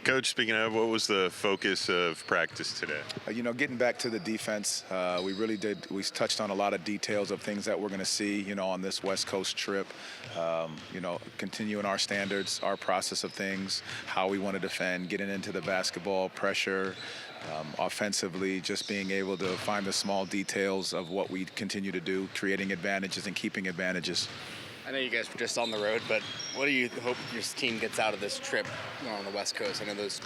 Coach, speaking of, what was the focus of practice today? Getting back to the defense, we really did. We touched on a lot of details of things that we're going to see, on this West Coast trip. Continuing our standards, our process of things, how we want to defend, getting into the basketball, pressure, offensively, just being able to find the small details of what we continue to do, creating advantages and keeping advantages. I know you guys were just on the road, but what do you hope your team gets out of this trip on the West Coast? I know those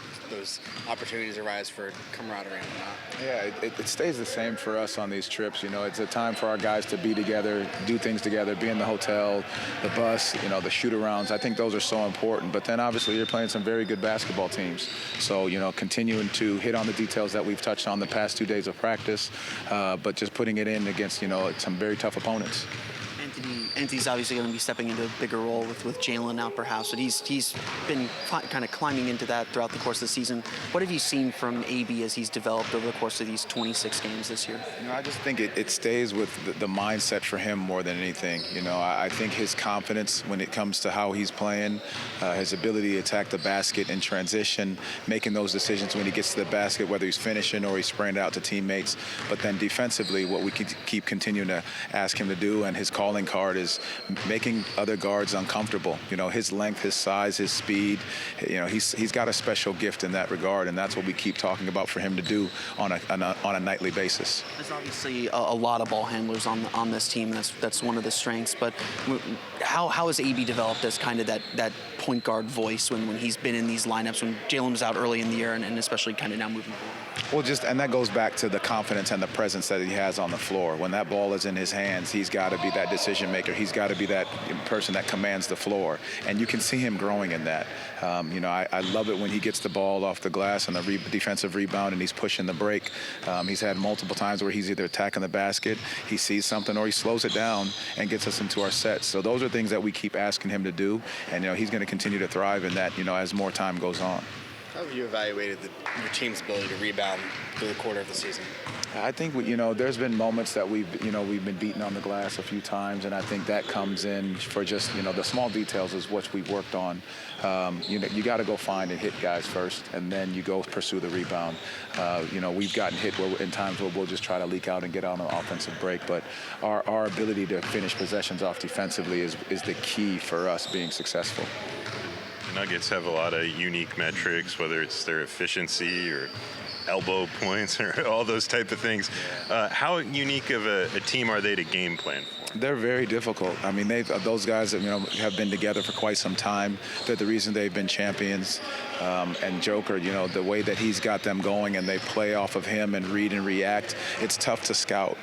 opportunities arise for camaraderie and whatnot. Yeah, it stays the same for us on these trips. It's a time for our guys to be together, do things together, be in the hotel, the bus, the shoot-arounds. I think those are so important. But then obviously you're playing some very good basketball teams. So, continuing to hit on the details that we've touched on the past 2 days of practice, but just putting it in against, some very tough opponents. Anthony's obviously going to be stepping into a bigger role with Jalen out perhaps, but he's been kind of climbing into that throughout the course of the season. What have you seen from AB as he's developed over the course of these 26 games this year? I just think it stays with the mindset for him more than anything. I think his confidence when it comes to how he's playing, his ability to attack the basket in transition, making those decisions when he gets to the basket, whether he's finishing or he's spraying it out to teammates. But then defensively, what we keep continuing to ask him to do, and his calling card is making other guards uncomfortable. His length, his size, his speed, he's got a special gift in that regard, and that's what we keep talking about for him to do on a nightly basis. There's obviously a lot of ball handlers on this team. That's one of the strengths. But how has AB developed as kind of that point guard voice when he's been in these lineups, when Jalen was out early in the year, and especially kind of now moving forward? Well, and that goes back to the confidence and the presence that he has on the floor. When that ball is in his hands, he's got to be that decision maker. He's got to be that person that commands the floor. And you can see him growing in that. I love it when he gets the ball off the glass and the defensive rebound and he's pushing the break. He's had multiple times where he's either attacking the basket, he sees something, or he slows it down and gets us into our sets. So those are things that we keep asking him to do. And, he's going to continue to thrive in that, as more time goes on. How have you evaluated your team's ability to rebound through the quarter of the season? I think there's been moments that we've been beaten on the glass a few times, and I think that comes in for just the small details is what we've worked on. You got to go find and hit guys first, and then you go pursue the rebound. We've gotten hit in times where we'll just try to leak out and get on an offensive break, but our ability to finish possessions off defensively is the key for us being successful. Nuggets have a lot of unique metrics, whether it's their efficiency or elbow points or all those type of things. How unique of a team are they to game plan for? They're very difficult. I mean, those guys that have been together for quite some time. They're the reason they've been champions. And Joker, the way that he's got them going and they play off of him and read and react, it's tough to scout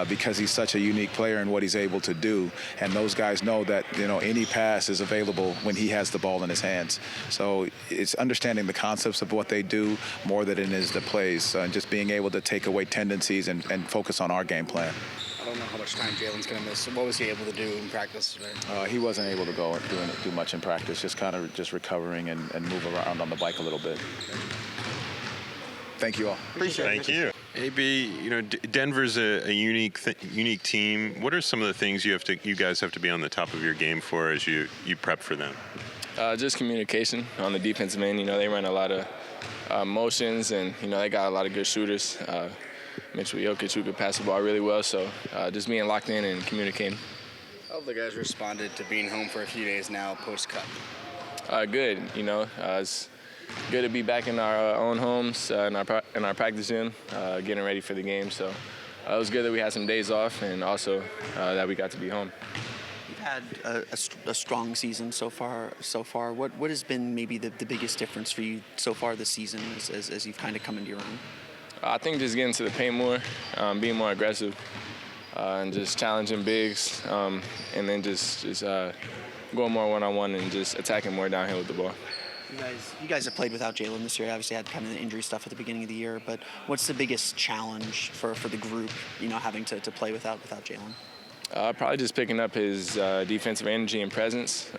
because he's such a unique player in what he's able to do. And those guys know that any pass is available when he has the ball in his hands. So it's understanding the concepts of what they do more than it is the plays, and just being able to take away tendencies and focus on our game plan. I don't know how much time Jalen's going to miss. What was he able to do in practice today? He wasn't able to go and do much in practice, just recovering and move around on the bike a little bit. Thank you all. Appreciate it. Thank you. AB, Denver's a unique team. What are some of the things you guys have to be on the top of your game for as you prep for them? Just communication on the defensive end. They run a lot of motions, and they got a lot of good shooters. Mitchell Jokic, who could pass the ball really well, so just being locked in and communicating. How have the guys responded to being home for a few days now post-cut? Good. It's good to be back in our own homes, in our practice gym, getting ready for the game. So it was good that we had some days off, and also that we got to be home. You've had a strong season so far. What has been maybe the biggest difference for you so far this season as you've kind of come into your own? I think just getting to the paint more, being more aggressive, and just challenging bigs, and then just going more one-on-one and just attacking more downhill with the ball. You guys have played without Jalen this year. Obviously had kind of the injury stuff at the beginning of the year, but what's the biggest challenge for the group, having to play without Jalen? Probably just picking up his defensive energy and presence.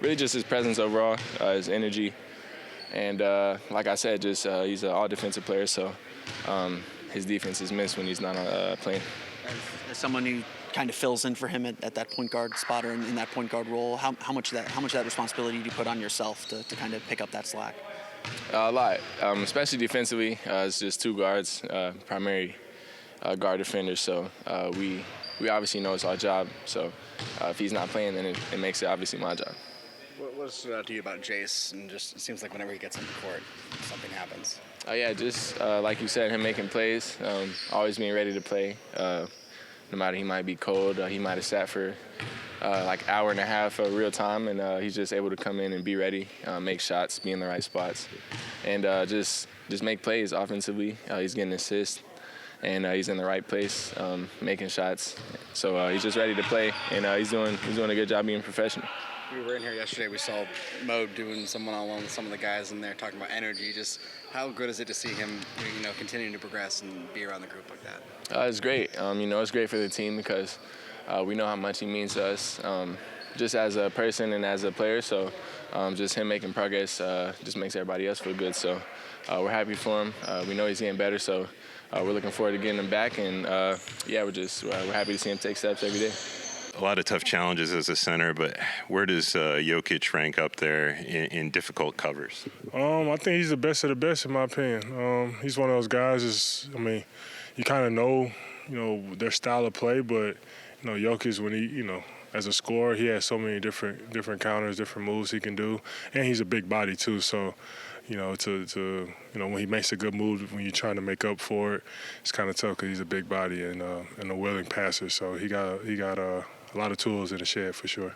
Really just his presence overall, his energy. And like I said, just he's an all-defensive player, so his defense is missed when he's not playing. As someone who kind of fills in for him at that point guard spot or in that point guard role, how much of that responsibility do you put on yourself to kind of pick up that slack? A lot, especially defensively. It's just two guards, primary guard defenders. So we obviously know it's our job. So if he's not playing, then it makes it obviously my job. What stood out to you about Jace? And just it seems like whenever he gets on the court, something happens. Yeah, just like you said, him making plays, always being ready to play. No matter he might be cold, he might have sat for like hour and a half of real time, and he's just able to come in and be ready, make shots, be in the right spots, and just make plays offensively. He's getting assists, and he's in the right place, making shots. So he's just ready to play, and he's doing a good job being professional. We were in here yesterday. We saw Mose doing some one-on-one with some of the guys in there, talking about energy. Just how good is it to see him, continuing to progress and be around the group like that? It's great. It's great for the team because we know how much he means to us, just as a person and as a player. So just him making progress just makes everybody else feel good. So we're happy for him. We know he's getting better. So we're looking forward to getting him back. And we're happy to see him take steps every day. A lot of tough challenges as a center, but where does Jokic rank up there in difficult covers? I think he's the best of the best, in my opinion. He's one of those guys. You kind of know, their style of play, but Jokic, when he, as a scorer, he has so many different counters, different moves he can do, and he's a big body too. So, when he makes a good move, when you're trying to make up for it, it's kind of tough because he's a big body and a willing passer. So he got a lot of tools in the shed for sure.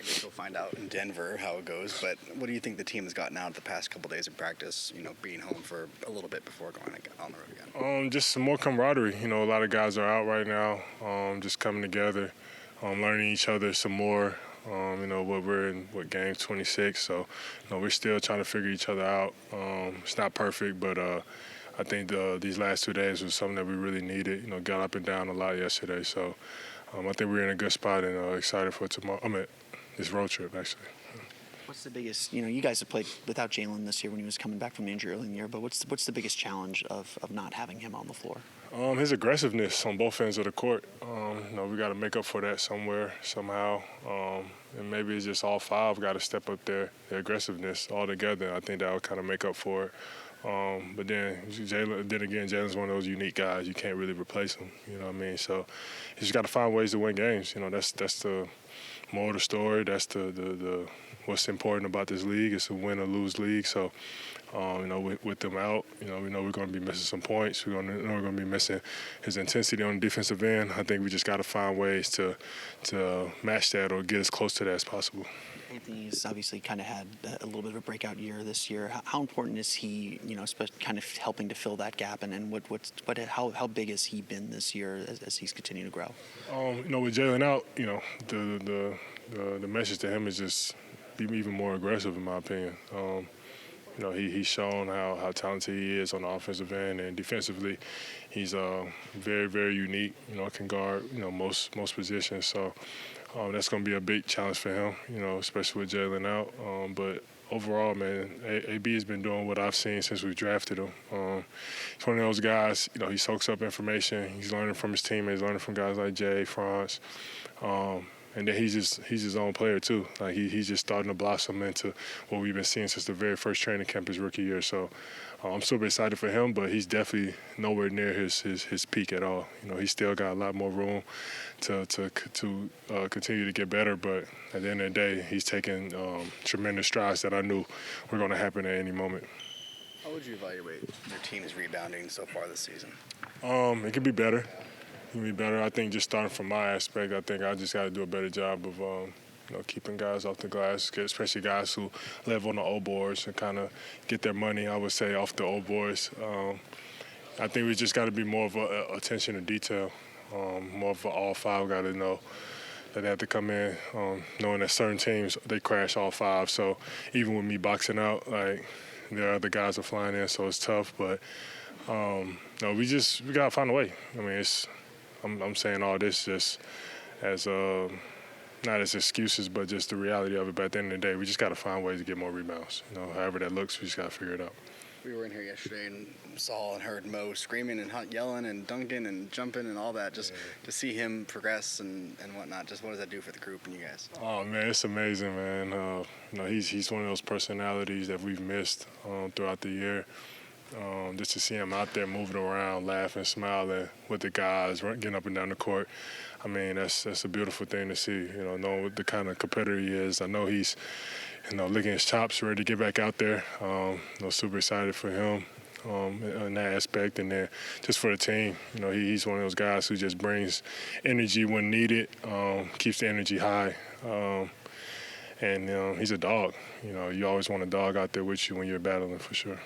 I guess we'll find out in Denver how it goes. But what do you think the team has gotten out of the past couple days of practice? Being home for a little bit before going on the road again. Just some more camaraderie. A lot of guys are out right now, just coming together, learning each other some more. We're in game 26, so we're still trying to figure each other out. It's not perfect, but I think these last 2 days was something that we really needed. Got up and down a lot yesterday, so I think we're in a good spot and excited for tomorrow. This road trip actually. What's the biggest? You guys have played without Jalen this year when he was coming back from the injury early in the year. But what's the biggest challenge of not having him on the floor? His aggressiveness on both ends of the court. We got to make up for that somewhere, somehow. And maybe it's just all five got to step up their aggressiveness all together. I think that will kind of make up for it. But then Jalen's one of those unique guys. You can't really replace him. You know what I mean? So you just got to find ways to win games. That's the moral of the story. That's the what's important about this league. It's a win or lose league. So, with them out, we know we're going to be missing some points. We're going to be missing his intensity on the defensive end. I think we just got to find ways to match that or get as close to that as possible. Anthony's obviously kind of had a little bit of a breakout year this year. How important is he, especially kind of helping to fill that gap? And how big has he been this year as he's continued to grow? With Jalen out, the message to him is just be even more aggressive, in my opinion. He's shown how talented he is on the offensive end, and defensively, he's very, very unique. Can guard most positions. So that's going to be a big challenge for him. Especially with Jalen out. But overall, man, AB has been doing what I've seen since we drafted him. He's one of those guys. He soaks up information. He's learning from his teammates, learning from guys like Jay, Franz. And then he's his own player too. Like he's just starting to blossom into what we've been seeing since the very first training camp his rookie year. So I'm super excited for him, but he's definitely nowhere near his peak at all. He's still got a lot more room to continue to get better. But at the end of the day, he's taking tremendous strides that I knew were going to happen at any moment. How would you evaluate your team's rebounding so far this season? It could be better. I think just starting from my aspect, I think I just got to do a better job of keeping guys off the glass, especially guys who live on the old boards and kind of get their money, I would say, off the old boards. I think we just got to be more of a attention to detail, more of all five got to know that they have to come in knowing that certain teams, they crash all five. So even with me boxing out, like there are other guys are flying in, so it's tough. But we got to find a way. I'm saying all this just as not as excuses, but just the reality of it. But at the end of the day, we just got to find ways to get more rebounds. However that looks, we just got to figure it out. We were in here yesterday and saw and heard Mo screaming and yelling and dunking and jumping and all that. Just to see him progress and whatnot. Just what does that do for the group and you guys? Oh man, it's amazing, man. He's one of those personalities that we've missed throughout the year. Just to see him out there moving around, laughing, smiling with the guys, getting up and down the court. I mean, that's a beautiful thing to see. Knowing what the kind of competitor he is. I know he's, licking his chops, ready to get back out there. Super excited for him in that aspect, and then just for the team. He's one of those guys who just brings energy when needed, keeps the energy high, and he's a dog. You always want a dog out there with you when you're battling, for sure.